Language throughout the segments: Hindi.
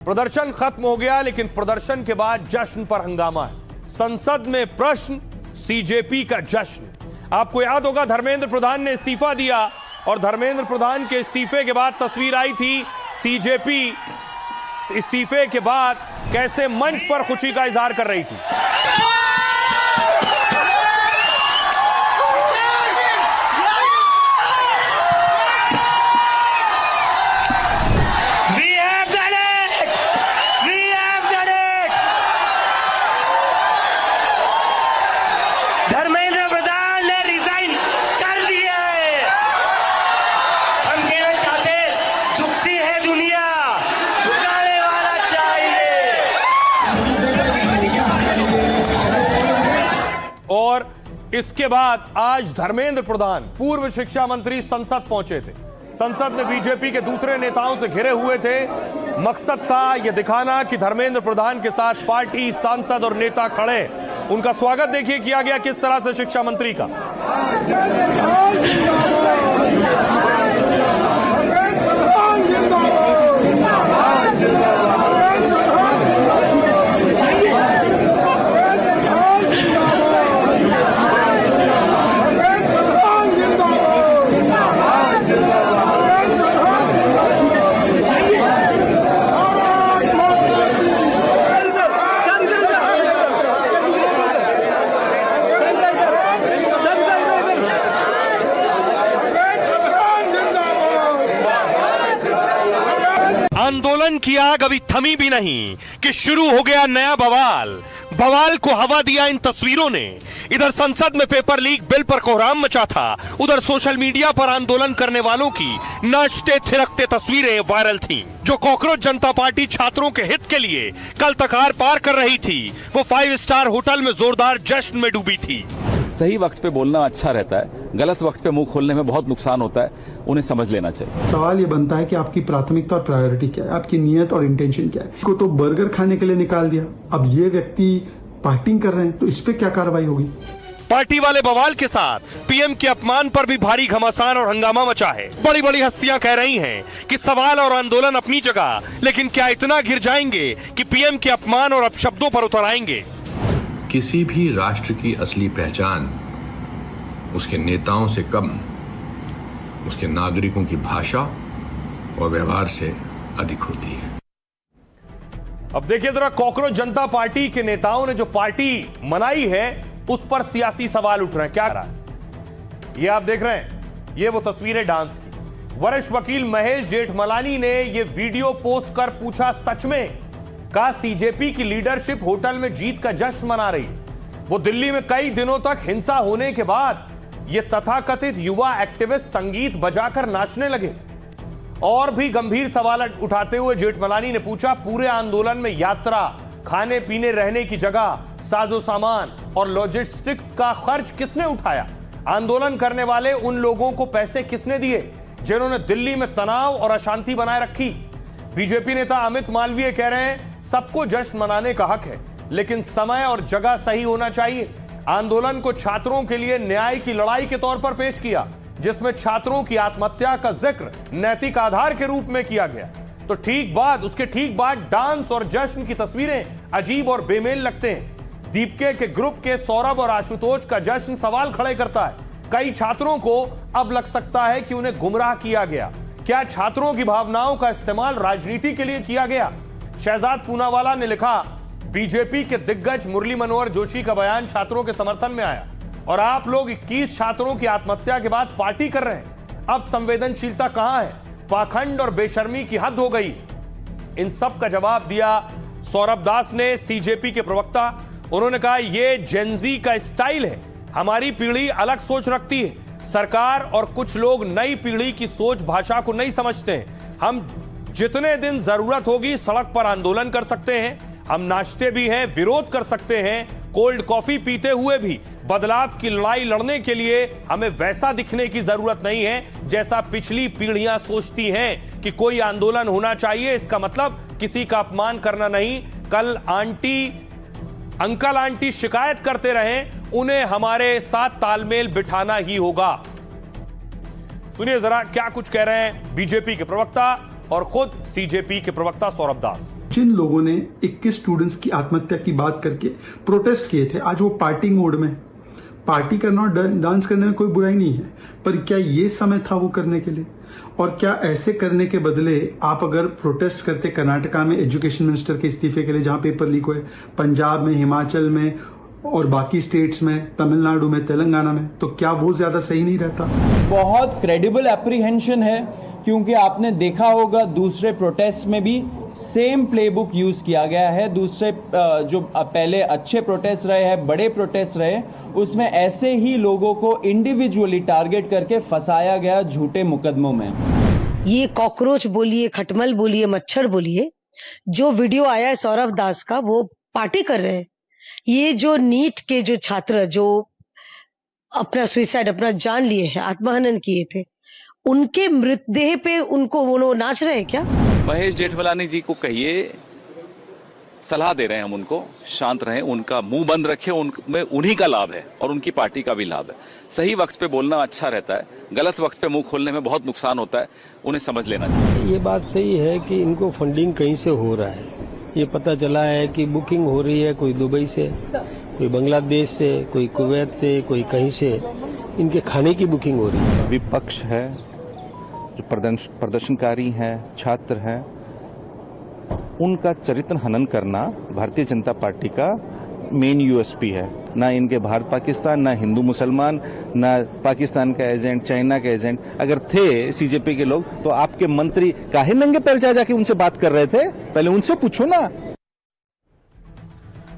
प्रदर्शन खत्म हो गया, लेकिन प्रदर्शन के बाद जश्न पर हंगामा है। संसद में प्रश्न, सीजेपी का जश्न। आपको याद होगा धर्मेंद्र प्रधान ने इस्तीफा दिया और धर्मेंद्र प्रधान के इस्तीफे के बाद तस्वीर आई थी सीजेपी इस्तीफे के बाद कैसे मंच पर खुशी का इजहार कर रही थी। धर्मेंद्र प्रधान ने रिजाइन कर दिया है। हम कहना चाहते, झुकती है दुनिया, झुकाने वाला चाहिए। और इसके बाद आज धर्मेंद्र प्रधान पूर्व शिक्षा मंत्री संसद पहुंचे थे। संसद में बीजेपी के दूसरे नेताओं से घिरे हुए थे। मकसद था यह दिखाना कि धर्मेंद्र प्रधान के साथ पार्टी, सांसद और नेता खड़े। उनका स्वागत देखिए किया गया किस तरह से शिक्षा मंत्री का। आंदोलन की आग अभी थमी भी नहीं कि शुरू हो गया नया बवाल को हवा दिया इन तस्वीरों ने। इधर संसद में पेपर लीक बिल पर कोहराम मचा था, उधर सोशल मीडिया पर आंदोलन करने वालों की नाचते थिरकते तस्वीरें वायरल थीं। जो कॉकरोच जनता पार्टी छात्रों के हित के लिए कल तक आर पार कर रही थी, वो 5 स्टार होटल में जोरदार जश्न में डूबी थी। सही वक्त पे बोलना अच्छा रहता है, गलत वक्त पे मुंह खोलने में बहुत नुकसान होता है, उन्हें समझ लेना चाहिए। सवाल ये बनता है कि आपकी प्राथमिकता और प्रायोरिटी क्या है, आपकी नियत और इंटेंशन क्या है। को तो बर्गर खाने के लिए निकाल दिया, अब ये व्यक्ति पार्टिंग कर रहे हैं, तो इस पे क्या कार्रवाई होगी। पार्टी वाले बवाल के साथ पीएम के अपमान पर भी भारी घमासान और हंगामा मचा है। बड़ी बड़ी हस्तियां कह रही हैं कि सवाल और आंदोलन अपनी जगह, लेकिन क्या इतना गिर जाएंगे कि पीएम के अपमान और अपशब्दों पर उतर आएंगे। किसी भी राष्ट्र की असली पहचान उसके नेताओं से कम उसके नागरिकों की भाषा और व्यवहार से अधिक होती है। अब देखिए जरा, कॉकरोच जनता पार्टी के नेताओं ने जो पार्टी मनाई है उस पर सियासी सवाल उठ रहे हैं। क्या रहा है ये आप देख रहे हैं, ये वो तस्वीरें डांस की। वरिष्ठ वकील महेश जेठमलानी ने ये वीडियो पोस्ट कर पूछा, सच में का सीजेपी की लीडरशिप होटल में जीत का जश्न मना रही। वो दिल्ली में कई दिनों तक हिंसा होने के बाद ये तथाकथित युवा एक्टिविस्ट संगीत बजाकर नाचने लगे। और भी गंभीर सवाल उठाते हुए जेठमलानी ने पूछा, पूरे आंदोलन में यात्रा, खाने पीने, रहने की जगह, साजो सामान और लॉजिस्टिक्स का खर्च किसने उठाया। आंदोलन करने वाले उन लोगों को पैसे किसने दिए जिन्होंने दिल्ली में तनाव और अशांति बनाए रखी। बीजेपी नेता अमित मालवीय कह रहे हैं, सबको जश्न मनाने का हक है, लेकिन समय और जगह सही होना चाहिए। आंदोलन को छात्रों के लिए न्याय की लड़ाई के तौर पर पेश किया, जिसमें छात्रों की आत्महत्या का जिक्र नैतिक आधार के रूप में किया गया। तो उसके ठीक बाद डांस और जश्न की तस्वीरें अजीब और बेमेल लगते हैं। दीपके के ग्रुप के सौरभ और आशुतोष का जश्न सवाल खड़े करता है। कई छात्रों को अब लग सकता है कि उन्हें गुमराह किया गया। क्या छात्रों की भावनाओं का इस्तेमाल राजनीति के लिए किया गया। शहजाद पूनावाला ने लिखा, बीजेपी के दिग्गज मुरली मनोहर जोशी का बयान छात्रों के समर्थन में आया और आप लोग 21 छात्रों की आत्महत्या के बाद पार्टी कर रहे हैं। अब संवेदनशीलता कहां है, पाखंड और बेशर्मी की हद हो गई। इन सब का जवाब दिया सौरभ दास ने, सीजेपी के प्रवक्ता। उन्होंने कहा, यह जेनजी का स्टाइल है, हमारी पीढ़ी अलग सोच रखती है। सरकार और कुछ लोग नई पीढ़ी की सोच भाषा को नहीं समझते हैं। हम जितने दिन जरूरत होगी सड़क पर आंदोलन कर सकते हैं, हम नाचते भी हैं, विरोध कर सकते हैं, कोल्ड कॉफी पीते हुए भी। बदलाव की लड़ाई लड़ने के लिए हमें वैसा दिखने की जरूरत नहीं है जैसा पिछली पीढ़ियां सोचती हैं कि कोई आंदोलन होना चाहिए, इसका मतलब किसी का अपमान करना नहीं। कल अंकल आंटी शिकायत करते रहे, उन्हें हमारे साथ तालमेल बिठाना ही होगा। सुनिए जरा क्या कुछ कह रहे हैं बीजेपी के प्रवक्ता और खुद सीजेपी के प्रवक्ता सौरभ दास। जिन लोगों ने 21 स्टूडेंट्स की आत्महत्या की बात करके प्रोटेस्ट किए थे, आज वो पार्टी मोड में। पार्टी करना और डांस करने में कोई बुराई नहीं है, पर क्या ये समय था वो करने के लिए? और क्या ऐसे करने के बदले आप अगर प्रोटेस्ट करते कर्नाटका में एजुकेशन मिनिस्टर के इस्तीफे के लिए, जहां पेपर लीक हुए, पंजाब में, हिमाचल में और बाकी स्टेट्स में, तमिलनाडु में, तेलंगाना में, तो क्या वो ज्यादा सही नहीं रहता? बहुत क्रेडिबल एप्रीहेंशन है, क्योंकि आपने देखा होगा दूसरे प्रोटेस्ट में भी सेम प्लेबुक यूज किया गया है। दूसरे जो पहले अच्छे प्रोटेस्ट रहे हैं, बड़े प्रोटेस्ट रहे, उसमें ऐसे ही लोगों को इंडिविजुअली टारगेट करके फंसाया गया झूठे मुकदमों में। ये कॉकरोच बोलिए, खटमल बोलिए, मच्छर बोलिए, जो वीडियो आया है सौरभ दास का, वो पार्टी कर रहे हैं। ये जो नीट के जो छात्र जो अपना सुसाइड, अपना जान लिए हैं, आत्महनन किए थे, उनके मृतदेह पे उनको वो नाच रहे हैं क्या? महेश जेठमलानी जी को कहिए, सलाह दे रहे हैं हम उनको, शांत रहें, उनका मुंह बंद रखें, उनमें उन्हीं का लाभ है और उनकी पार्टी का भी लाभ है। सही वक्त पे बोलना अच्छा रहता है, गलत वक्त पे मुंह खोलने में बहुत नुकसान होता है, उन्हें समझ लेना चाहिए। ये बात सही है कि इनको फंडिंग कहीं से हो रहा है। ये पता चला है कि बुकिंग हो रही है, कोई दुबई से, कोई बांग्लादेश से, कोई कुवैत से, कोई कहीं से इनके खाने की बुकिंग हो रही है। विपक्ष है, जो प्रदर्शनकारी हैं, छात्र हैं, उनका चरित्र हनन करना भारतीय जनता पार्टी का मेन यूएसपी है। ना इनके भारत पाकिस्तान, ना हिंदू मुसलमान, ना पाकिस्तान का एजेंट, चाइना का एजेंट। अगर थे सीजेपी के लोग तो आपके मंत्री काहे नंगे पैर जाके उनसे बात कर रहे थे? पहले उनसे पूछो ना।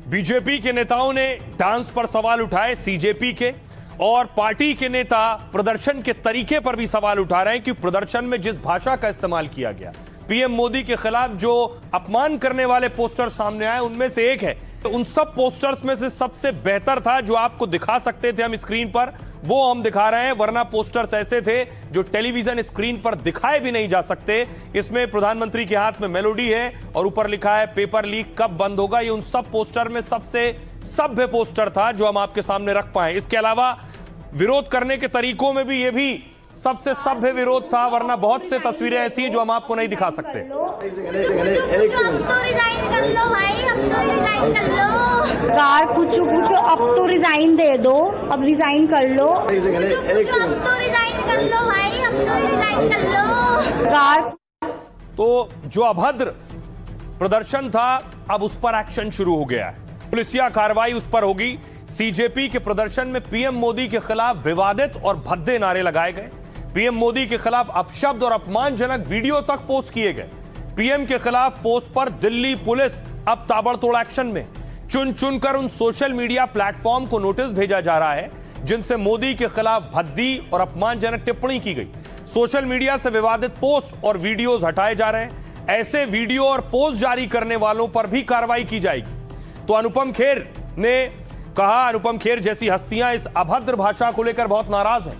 बीजेपी के नेताओं ने डांस पर सवाल उठाए, सीजेपी के और पार्टी के नेता प्रदर्शन के तरीके पर भी सवाल उठा रहे हैं कि प्रदर्शन में जिस भाषा का इस्तेमाल किया गया, पीएम मोदी के खिलाफ जो अपमान करने वाले पोस्टर सामने आए, उनमें से एक है, तो उन सब पोस्टर्स में से सबसे बेहतर था जो आपको दिखा सकते थे हम स्क्रीन पर, वो हम दिखा रहे हैं, वरना पोस्टर्स ऐसे थे जो टेलीविजन स्क्रीन पर दिखाए भी नहीं जा सकते। इसमें प्रधानमंत्री के हाथ में मेलोडी है और ऊपर लिखा है पेपर लीक कब बंद होगा। ये उन सब पोस्टर में सबसे सभ्य पोस्टर था जो हम आपके सामने रख पाए। इसके अलावा विरोध करने के तरीकों में भी ये भी सबसे सभ्य विरोध था, वरना बहुत से तस्वीरें ऐसी हैं जो हम आपको नहीं दिखा सकते। सरकार पूछो अब तो रिजाइन दे दो, अब रिजाइन कर लो। तो जो अभद्र प्रदर्शन था, अब उस पर एक्शन शुरू हो गया है, पुलिसिया कार्रवाई उस पर होगी। सीजेपी के प्रदर्शन में पीएम मोदी के खिलाफ विवादित और भद्दे नारे लगाए गए, पीएम मोदी के खिलाफ अपशब्द और अपमानजनक वीडियो तक पोस्ट किए गए। पीएम के खिलाफ पोस्ट पर दिल्ली पुलिस अब ताबड़तोड़ एक्शन में, चुन चुनकर उन सोशल मीडिया प्लेटफॉर्म को नोटिस भेजा जा रहा है जिनसे मोदी के खिलाफ भद्दी और अपमानजनक टिप्पणी की गई। सोशल मीडिया से विवादित पोस्ट और वीडियोज हटाए जा रहे हैं। ऐसे वीडियो और पोस्ट जारी करने वालों पर भी कार्रवाई की जाएगी। तो अनुपम खेर ने कहा, अनुपम खेर जैसी हस्तियां इस अभद्र भाषा को लेकर बहुत नाराज हैं।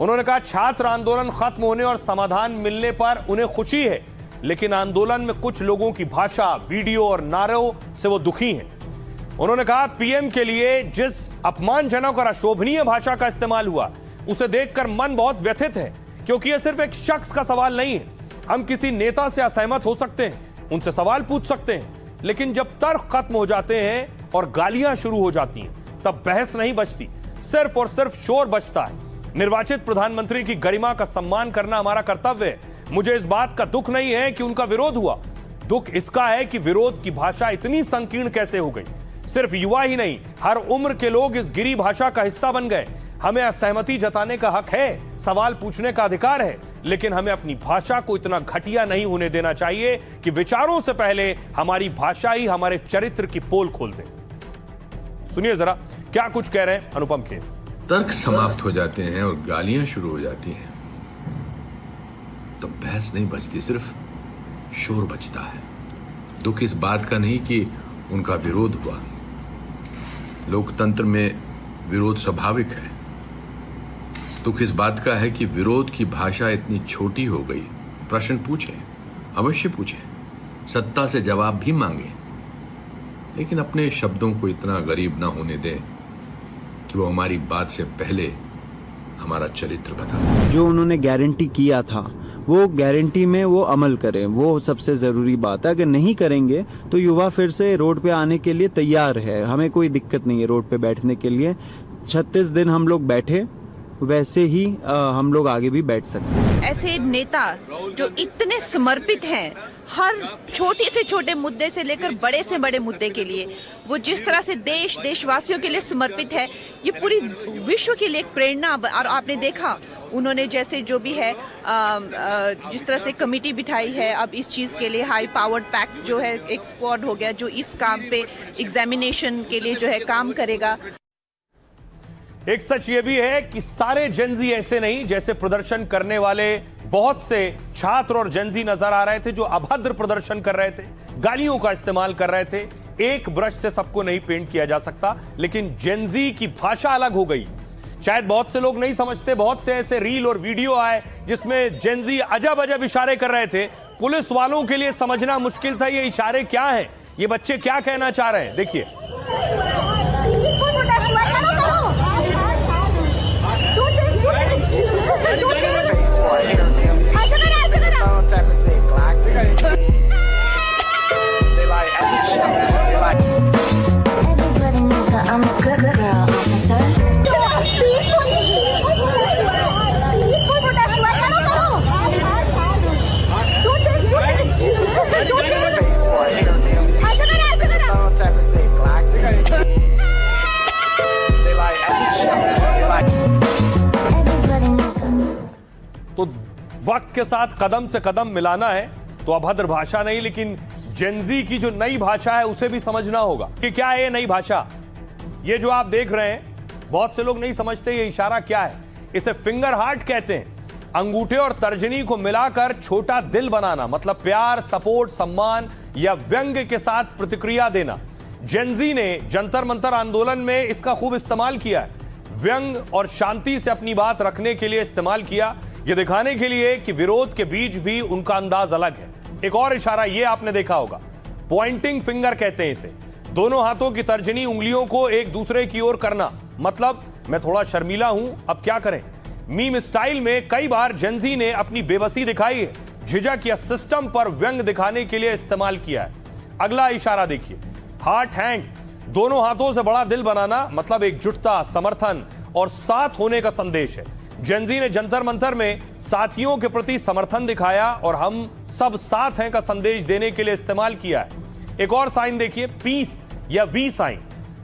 उन्होंने कहा छात्र आंदोलन खत्म होने और समाधान मिलने पर उन्हें खुशी है, लेकिन आंदोलन में कुछ लोगों की भाषा, वीडियो और नारों से वो दुखी हैं। उन्होंने कहा पीएम के लिए जिस अपमानजनक और अशोभनीय भाषा का इस्तेमाल हुआ, उसे देखकर मन बहुत व्यथित है, क्योंकि यह सिर्फ एक शख्स का सवाल नहीं है। हम किसी नेता से असहमत हो सकते हैं, उनसे सवाल पूछ सकते हैं, लेकिन जब तर्क खत्म हो जाते हैं और गालियां शुरू हो जाती हैं, तब बहस नहीं बचती, सिर्फ और सिर्फ शोर बचता है। निर्वाचित प्रधानमंत्री की गरिमा का सम्मान करना हमारा कर्तव्य है। मुझे इस बात का दुख नहीं है कि उनका विरोध हुआ, दुख इसका है कि विरोध की भाषा इतनी संकीर्ण कैसे हो गई। सिर्फ युवा ही नहीं, हर उम्र के लोग इस गिरी भाषा का हिस्सा बन गए। हमें असहमति जताने का हक है, सवाल पूछने का अधिकार है, लेकिन हमें अपनी भाषा को इतना घटिया नहीं होने देना चाहिए कि विचारों से पहले हमारी भाषा ही हमारे चरित्र की पोल खोल दे। सुनिए जरा क्या कुछ कह रहे हैं अनुपम खेर। तर्क समाप्त हो जाते हैं और गालियां शुरू हो जाती हैं तो बहस नहीं बचती, सिर्फ शोर बचता है। दुख इस बात का नहीं कि उनका विरोध हुआ, लोकतंत्र में विरोध स्वाभाविक है। दुख इस बात का है कि विरोध की भाषा इतनी छोटी हो गई। प्रश्न पूछें, अवश्य पूछें, सत्ता से जवाब भी मांगे, लेकिन अपने शब्दों को इतना गरीब ना होने दें कि वो हमारी बात से पहले हमारा चरित्र बदला। जो उन्होंने गारंटी किया था वो गारंटी में वो अमल करें, वो सबसे ज़रूरी बात है। अगर नहीं करेंगे तो युवा फिर से रोड पे आने के लिए तैयार है, हमें कोई दिक्कत नहीं है रोड पे बैठने के लिए। 36 दिन हम लोग बैठे, वैसे ही हम लोग आगे भी बैठ सकते हैं। ऐसे नेता जो इतने समर्पित हैं हर छोटे से छोटे मुद्दे से लेकर बड़े से बड़े मुद्दे के लिए, वो जिस तरह से देशवासियों के लिए समर्पित है, ये पूरी विश्व के लिए एक प्रेरणा। और आपने देखा उन्होंने जैसे जो भी है जिस तरह से कमेटी बिठाई है अब इस चीज़ के लिए, हाई पावर्ड पैक्ट जो है एक स्क्वाड हो गया जो इस काम पे एग्जामिनेशन के लिए जो है काम करेगा। एक सच ये भी है कि सारे जेनजी ऐसे नहीं, जैसे प्रदर्शन करने वाले बहुत से छात्र और जेनजी नजर आ रहे थे जो अभद्र प्रदर्शन कर रहे थे, गालियों का इस्तेमाल कर रहे थे। एक ब्रश से सबको नहीं पेंट किया जा सकता, लेकिन जेनजी की भाषा अलग हो गई। शायद बहुत से लोग नहीं समझते, बहुत से ऐसे रील और वीडियो आए जिसमें जेनजी अजब अजब इशारे कर रहे थे। पुलिस वालों के लिए समझना मुश्किल था ये इशारे क्या हैं, ये बच्चे क्या कहना चाह रहे हैं। देखिए, तो वक्त के साथ कदम से कदम मिलाना है तो अभद्र भाषा नहीं, लेकिन जेनजी की जो नई भाषा है उसे भी समझना होगा कि क्या है ये नई भाषा। ये जो आप देख रहे हैं, बहुत से लोग नहीं समझते ये इशारा क्या है। इसे फिंगर हार्ट कहते हैं। अंगूठे और तर्जनी को मिलाकर छोटा दिल बनाना, मतलब प्यार, सपोर्ट, सम्मान या व्यंग के साथ प्रतिक्रिया देना। जेनजी ने जंतर मंतर आंदोलन में इसका खूब इस्तेमाल किया है। व्यंग और शांति से अपनी बात रखने के लिए इस्तेमाल किया, यह दिखाने के लिए कि विरोध के बीच भी उनका अंदाज अलग है। एक और इशारा ये आपने देखा होगा, पॉइंटिंग फिंगर कहते हैं इसे। दोनों हाथों की तर्जनी उंगलियों को एक दूसरे की ओर करना, मतलब मैं थोड़ा शर्मीला हूं, अब क्या करें। मीम स्टाइल में कई बार जेनजी ने अपनी बेबसी दिखाई है, झिझक या सिस्टम पर व्यंग दिखाने के लिए इस्तेमाल किया है। अगला इशारा देखिए, हार्ट हैंग, दोनों हाथों से बड़ा दिल बनाना, मतलब एकजुटता, समर्थन और साथ होने का संदेश है। जेनजी ने जंतर मंतर में साथियों के प्रति समर्थन दिखाया और हम सब साथ हैं का संदेश देने के लिए इस्तेमाल किया है। एक और साइन देखिए, पीस या वी साइन,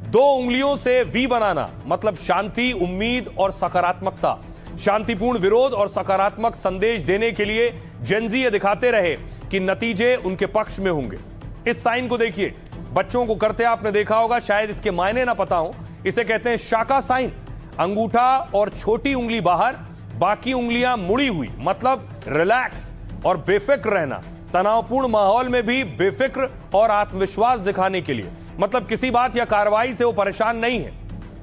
दो उंगलियों से वी बनाना, मतलब शांति, उम्मीद और सकारात्मकता। शांतिपूर्ण विरोध और सकारात्मक संदेश देने के लिए जेनजी ये दिखाते रहे कि नतीजे उनके पक्ष में होंगे। इस साइन को देखिए, बच्चों को करते आपने देखा होगा, शायद इसके मायने ना पता हो। इसे कहते हैं शाका साइन। अंगूठा और छोटी उंगली बाहर, बाकी उंगलियां मुड़ी हुई, मतलब रिलैक्स और बेफिक्र रहना। तनावपूर्ण माहौल में भी बेफिक्र और आत्मविश्वास दिखाने के लिए, मतलब किसी बात या कार्रवाई से वो परेशान नहीं है।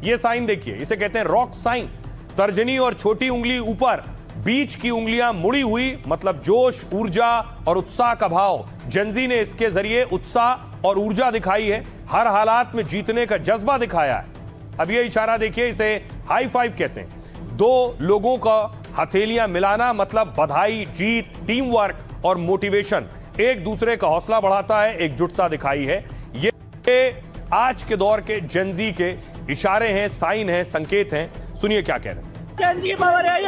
ये साइन देखिए, इसे कहते हैं रॉक साइन। तर्जनी और छोटी उंगली ऊपर, बीच की उंगलियां मुड़ी हुई, मतलब जोश, ऊर्जा और उत्साह का भाव। जेनजी ने इसके जरिए उत्साह और ऊर्जा दिखाई है, हर हालात में जीतने का जज्बा दिखाया है। अब ये इशारा देखिए, इसे हाई फाइव कहते हैं। दो लोगों का हथेलियां मिलाना, मतलब बधाई, जीत, टीम वर्क और मोटिवेशन। एक दूसरे का हौसला बढ़ाता है, एकजुटता दिखाई है। ये आज के दौर के जेनजी के इशारे हैं, साइन हैं, संकेत हैं। सुनिए क्या कह रहे हैं। जेनजी की पावर है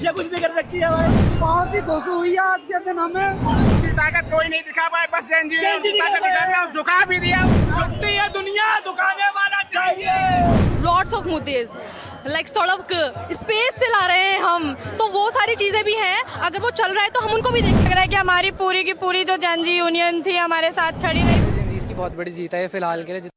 ये कुछ भी कर सकती है भाई। बहुत ही खुशी हुई है आज के दिन हमें। ताकत कोई नहीं दिखा पाए, बस जेनजी ने ताकत दिखा दिया, झुका भी दिया। झुकती है दुनिया, झुकाने वाला चाहिए। लॉट्स ऑफ मुद्दे लाइक सड़क स्पेस से ला रहे हैं हम, तो वो सारी चीजें भी हैं। अगर वो चल रहा है तो हम उनको भी देख रहे हैं कि हमारी पूरी की पूरी जो जेनजी यूनियन थी हमारे साथ खड़ी रही। जेनजी की बहुत बड़ी जीत है फिलहाल के लिए।